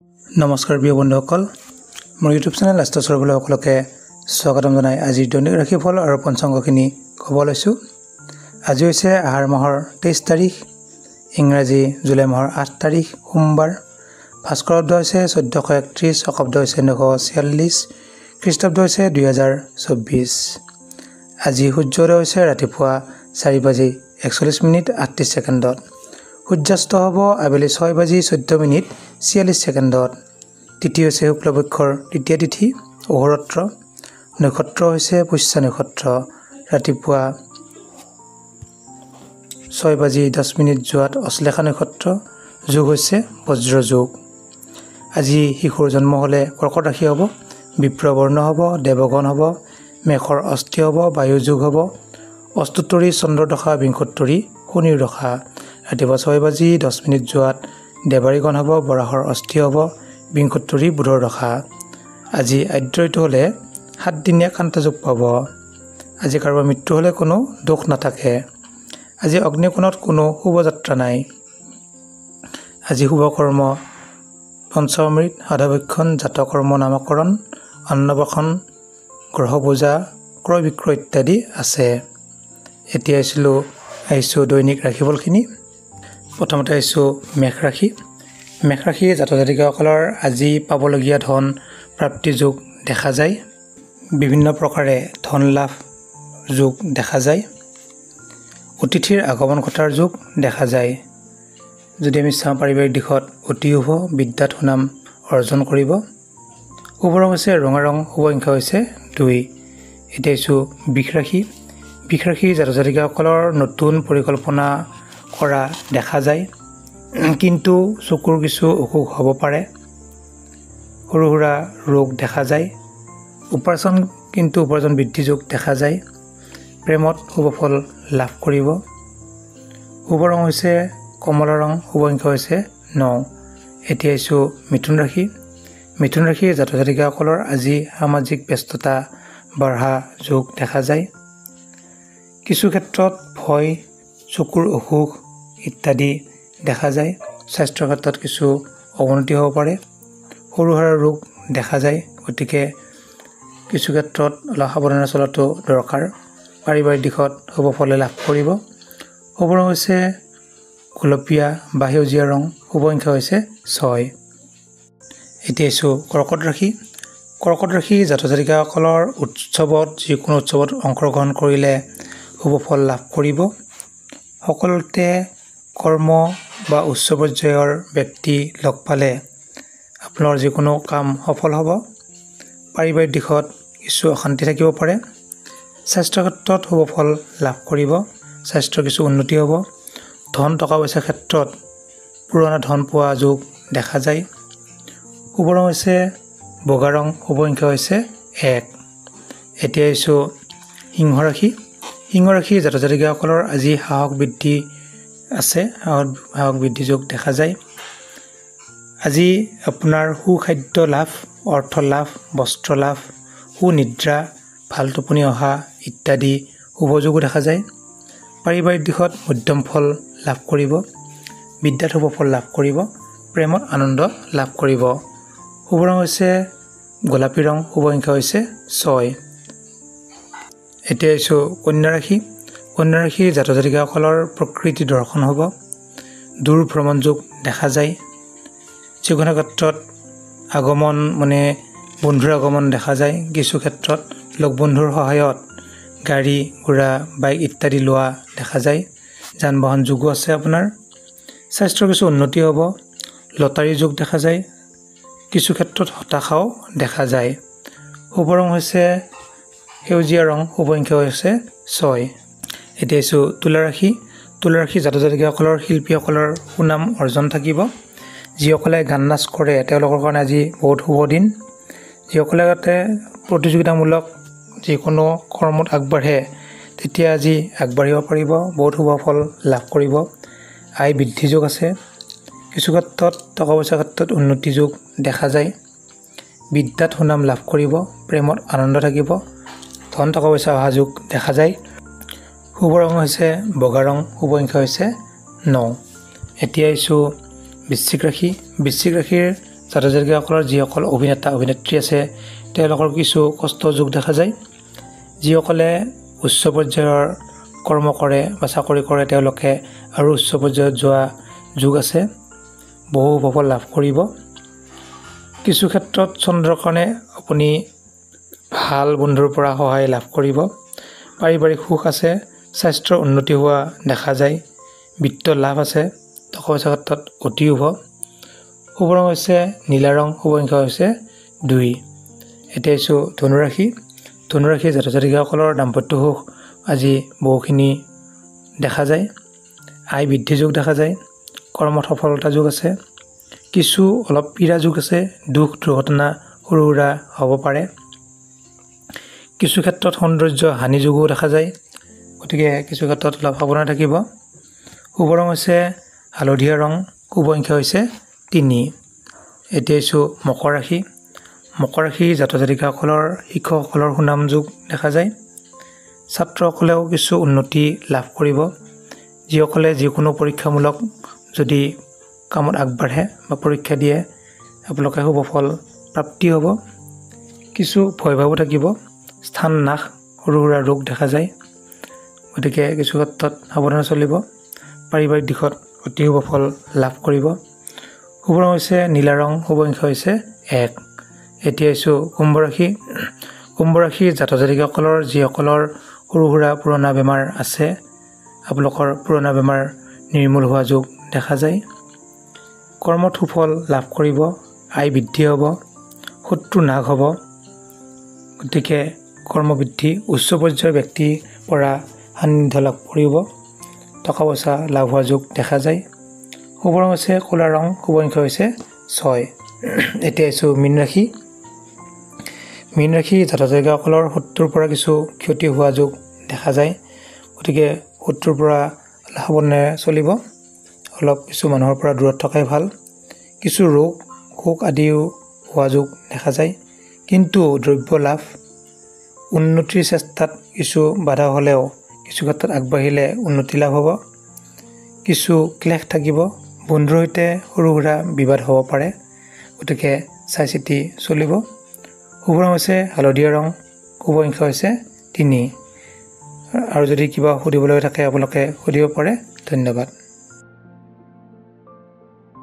নমস্কাৰ প্ৰিয় বন্ধুসকল, মোৰ ইউটিউব চেনেল এষ্ট্ৰছৰবলৈ সকলোকে স্বাগতম জনাই আজিৰ দৈনিক ৰাশিফল আৰু পঞ্চাংগখিনি ক'ব লৈছোঁ। আজি হৈছে আহাৰ মাহৰ 23 তাৰিখ, ইংৰাজী জুলাই মাহৰ 8 তাৰিখ সোমবাৰ। ভাস্কৰাব্দ হৈছে 1431, শকাব্দ হৈছে 946, খ্ৰীষ্টাব্দ হৈছে 2024। আজি সূৰ্যোদয় হৈছে ৰাতিপুৱা 4:41:38। সূৰ্যাস্ত হ'ব আবেলি 6:14:46। তিথি হৈছে শুক্লপক্ষৰ তৃতীয় তিথি, অহোৰাত্ৰ। নক্ষত্ৰ হৈছে পুষ্যা নক্ষত্ৰ। ৰাতিপুৱা 6:10 অশ্লেষা নক্ষত্ৰ। যোগ হৈছে বজ্ৰ যোগ। আজি শিশুৰ জন্ম হ'লে কৰ্কট ৰাশি হ'ব, বিপ্ৰবৰ্ণ হ'ব, দেৱগণ হ'ব, মেঘৰ অস্থি হ'ব, বায়ু যোগ হ'ব, অষ্টোত্তৰী চন্দ্ৰদশা, বিংশোত্তৰী শনিৰ দশা। ৰাতিপুৱা 6:10 দেৱাৰীগণ হ'ব, বৰাহৰ অস্থি হ'ব, বিংশোত্তৰী বুধৰ দশা। আজি আদ্যঋতু হ'লে 7 দিনীয়া কান্তাযোগ পাব। আজি কাৰোবাৰ মৃত্যু হ'লে কোনো দোষ নাথাকে। আজি অগ্নিকোণত কোনো শুভযাত্ৰা নাই। আজি শুভকৰ্ম পঞ্চামৃত, সাধভক্ষণ, জাতকৰ্ম, নামকৰণ, অন্নপ্ৰাশন, গ্ৰহ পূজা, ক্ৰয় বিক্ৰয় ইত্যাদি আছে। এতিয়া আহিছোঁ দৈনিক ৰাশিফলখিনি। প্ৰথমতে আহিছোঁ মেঘ ৰাশি। মেঘ ৰাশিৰ জাতক জাতিকাসকলৰ আজি পাবলগীয়া ধন প্ৰাপ্তি যোগ দেখা যায়। বিভিন্ন প্ৰকাৰে ধন লাভ যোগ দেখা যায়। অতিথিৰ আগমন ঘটাৰ যোগ দেখা যায়। যদি আমি চাওঁ পাৰিবাৰিক দিশত অতি শুভ, বিদ্যাত সুনাম অৰ্জন কৰিব। শুভ ৰং হৈছে ৰঙা ৰং, শুভ সংখ্যা হৈছে 2। এতিয়া আহিছোঁ বৃষ ৰাশি। বৃষ ৰাশিৰ জাতক জাতিকাসকলৰ নতুন পৰিকল্পনা কৰা দেখা যায়, কিন্তু চকুৰ কিছু অসুখ হ'ব পাৰে। সৰু সুৰা ৰোগ দেখা যায়। উপাৰ্জন বৃদ্ধি যোগ দেখা যায়। প্ৰেমত শুভ ফল লাভ কৰিব। শুভ ৰং হৈছে কমলা ৰং, শুভ সংখ্যা হৈছে 9। এতিয়া আহিছোঁ মিথুন ৰাশি। মিথুন ৰাশিৰ জাতক জাতিকাসকলৰ আজি সামাজিক ব্যস্ততা বঢ়া যোগ দেখা যায়। কিছু ক্ষেত্ৰত ভয়, চকুৰ অসুখ ইত্যাদি দেখা যায়। স্বাস্থ্যৰ ক্ষেত্ৰত কিছু অৱনতি হ'ব পাৰে। সৰু সুৰা ৰোগ দেখা যায়, গতিকে কিছু ক্ষেত্ৰত অলপ সাৱধানে চলাটো দৰকাৰ। পাৰিবাৰিক দিশত শুভ ফলে লাভ কৰিব। শুভ ৰং হৈছে গোলপীয়া বা সেউজীয়া ৰং, শুভ সংখ্যা হৈছে 6। এতিয়া আহিছোঁ কৰ্কট ৰাশি। কৰ্কট ৰাশি জাতক জাতিকাসকলৰ যিকোনো উৎসৱত অংশগ্ৰহণ কৰিলে শুভ ফল লাভ কৰিব। সকলোতে কৰ্ম বা উচ্চ পৰ্যায়ৰ ব্যক্তি লগ পালে আপোনাৰ যিকোনো কাম সফল হ'ব। পাৰিবাৰিক দিশত কিছু অশান্তি থাকিব পাৰে। স্বাস্থ্যৰ ক্ষেত্ৰত শুভ ফল লাভ কৰিব। স্বাস্থ্যৰ কিছু উন্নতি হ'ব। ধন টকা পইচাৰ ক্ষেত্ৰত পুৰণা ধন পোৱা যোগ দেখা যায়। শুভ ৰং হৈছে বগা ৰং, শুভ সংখ্যা হৈছে 1। এতিয়া আহিছোঁ সিংহ ৰাশি। সিংহ ৰাশিৰ জাতক জাতিকাসকলৰ আজি সাহস বৃদ্ধি আছে, সাহস বৃদ্ধি যোগ দেখা যায়। আজি আপোনাৰ সুখাদ্য লাভ, অৰ্থ লাভ, বস্ত্ৰ লাভ, সুনিদ্ৰা, ভাল টোপনি অহা ইত্যাদি শুভ যোগো দেখা যায়। পাৰিবাৰিক দিশত মধ্যম ফল লাভ কৰিব। বিদ্যাত শুভ ফল লাভ কৰিব। প্ৰেমত আনন্দ লাভ কৰিব। শুভ ৰং হৈছে গোলাপী ৰং, শুভ সংখ্যা হৈছে 6। এতিয়া আহিছোঁ কন্যা ৰাশি। কন্যা ৰাশিৰ জাতক জাতিকাসকলৰ প্ৰকৃতি দৰ্শন হ'ব। দূৰ ভ্ৰমণ যোগ দেখা যায়। যিকোনো ক্ষেত্ৰত বন্ধুৰ আগমন দেখা যায়। কিছু ক্ষেত্ৰত লগ বন্ধুৰ সহায়ত গাড়ী ঘোঁৰা বাইক ইত্যাদি লোৱা দেখা যায়। যান বাহন যোগো আছে আপোনাৰ। স্বাস্থ্যৰ কিছু উন্নতি হ'ব। লটাৰী যোগ দেখা যায়। কিছু ক্ষেত্ৰত হতাশাও দেখা যায়। শুভ ৰং হৈছে সেউজীয়া ৰং, শুভ সংখ্যা হৈছে 6। এতিয়া আহিছোঁ তুলা ৰাশি। তুলা ৰাশি জাতক জাতিকাসকলৰ শিল্পীসকলৰ সুনাম অৰ্জন থাকিব। যিসকলে গান নাচ কৰে তেওঁলোকৰ কাৰণে আজি বহুত শুভ দিন। যিসকলে প্ৰতিযোগিতামূলক যিকোনো কৰ্মত আগবাঢ়ে তেতিয়া আজি আগবাঢ়িব পাৰিব। বহুত শুভ ফল লাভ কৰিব। আয় বৃদ্ধি যোগ আছে। কিছু ক্ষেত্ৰত টকা পইচাৰ ক্ষেত্ৰত উন্নতি যোগ দেখা যায়। বিদ্যাত সুনাম লাভ কৰিব। প্ৰেমত আনন্দ থাকিব। ধন টকা পইচা অহা যোগ দেখা যায়। শুভ ৰং হৈছে বগা ৰং, শুভ সংখ্যা হৈছে 9। এতিয়া আহিছোঁ বৃশ্চিক ৰাশি। বৃশ্চিক ৰাশিৰ ছাত্ৰ ছাত্ৰীসকলৰ যিসকল অভিনেতা অভিনেত্ৰী আছে তেওঁলোকৰ কিছু কষ্ট যোগ দেখা যায় যিসকলে উচ্চ পৰ্যায়ৰ কৰ্ম কৰে বা চাকৰি কৰে তেওঁলোকে আৰু উচ্চ পৰ্যায়ত যোৱা যোগ আছে বহু সফল লাভ কৰিব কিছু ক্ষেত্ৰত চন্দ্ৰকণে আপুনি ভাল বন্ধুৰ পৰা সহায় লাভ কৰিব পাৰিবাৰিক সুখ আছে স্বাস্থ্যৰ উন্নতি হোৱা দেখা যায় বিত্ত লাভ আছে টকা পইচাৰ ক্ষেত্ৰত অতি শুভ ৰং হৈছে নীলা ৰং শুভ সংখ্যা হৈছে 2 এতিয়া আছো ধনুৰাশি ছাত্ৰ ছাত্ৰীসকলৰ দাম্পত্য সুখ আজি বহুখিনি দেখা যায় আয় বৃদ্ধি যোগ দেখা যায় কৰ্মত সফলতা যোগ আছে কিছু অলপ পীড়া যোগ আছে দুখ দুৰ্ঘটনা সৰু সুৰা হ'ব পাৰে কিছু ক্ষেত্ৰত সৌন্দৰ্য হানি যোগো দেখা যায় গতিকে কিছু ক্ষেত্ৰত অলপ সাৱধান থাকিব শুভ ৰং হৈছে হালধীয়া ৰং শুভ সংখ্যা হৈছে 3 এতিয়া আছো মকৰ ৰাশি ছাত্ৰ ছাত্ৰীসকলৰ শিক্ষকসকলৰ সুনাম যোগ দেখা যায় ছাত্ৰসকলেও কিছু উন্নতি লাভ কৰিব যিসকলে যিকোনো পৰীক্ষামূলক যদি কামত আগবাঢ়ে বা পৰীক্ষা দিয়ে আপোনালোকে শুভ ফল প্ৰাপ্তি হ'ব কিছু ভয় ভাবো থাকিব স্থান নাশ সৰু সুৰা ৰোগ দেখা যায় গতিকে কিছু ক্ষেত্ৰত সাৱধানে চলিব পাৰিবাৰিক দিশত অতি শুভ ফল লাভ কৰিব শুভ ৰং হৈছে নীলা ৰং শুভ সংখ্যা হৈছে 1 এতিয়া আছো কুম্ভ ৰাশি ছাত্ৰ ছাত্ৰীসকলৰ যিসকলৰ সৰু সুৰা পুৰণা বেমাৰ আছে আপোনালোকৰ পুৰণা বেমাৰ নিৰ্মূল হোৱা যোগ দেখা যায় কৰ্মত সুফল লাভ কৰিব আয় বৃদ্ধি হ'ব শত্ৰু নাশ হ'ব গতিকে কৰ্মবৃদ্ধি উচ্চ পৰ্যায়ৰ ব্যক্তিৰ পৰা সান্নিধ্য লাভ কৰিব টকা পইচা লাভ হোৱা যোগ দেখা যায় শুভ ৰং হৈছে ক'লা ৰং শুভ সংখ্যা হৈছে 6 এতিয়া আছো মীন ৰাশি ছাত্ৰ ছাত্ৰীসকলৰ শত্ৰুৰ পৰা কিছু ক্ষতি হোৱা যোগ দেখা যায় গতিকে শত্ৰুৰ পৰা সাৱধানে চলিব অলপ কিছু মানুহৰ পৰা দূৰত থকাই ভাল কিছু ৰোগ শোক আদিও হোৱা যোগ দেখা যায় কিন্তু দ্ৰব্য লাভ উন্নতিৰ চেষ্টাত কিছু বাধা হ'লেও কিছু ক্ষেত্ৰত আগবাঢ়িলে উন্নতি লাভ হ'ব কিছু ক্লেশ থাকিব বন্ধুৰ সৈতে সৰু সুৰা বিবাদ হ'ব পাৰে গতিকে চাই চিতি চলিব শুভ ৰং হৈছে হালধীয়া ৰং শুভ সংখ্যা হৈছে 3 আৰু যদি কিবা সুধিবলৈ থাকে আপোনালোকে সুধিব পাৰে ধন্যবাদ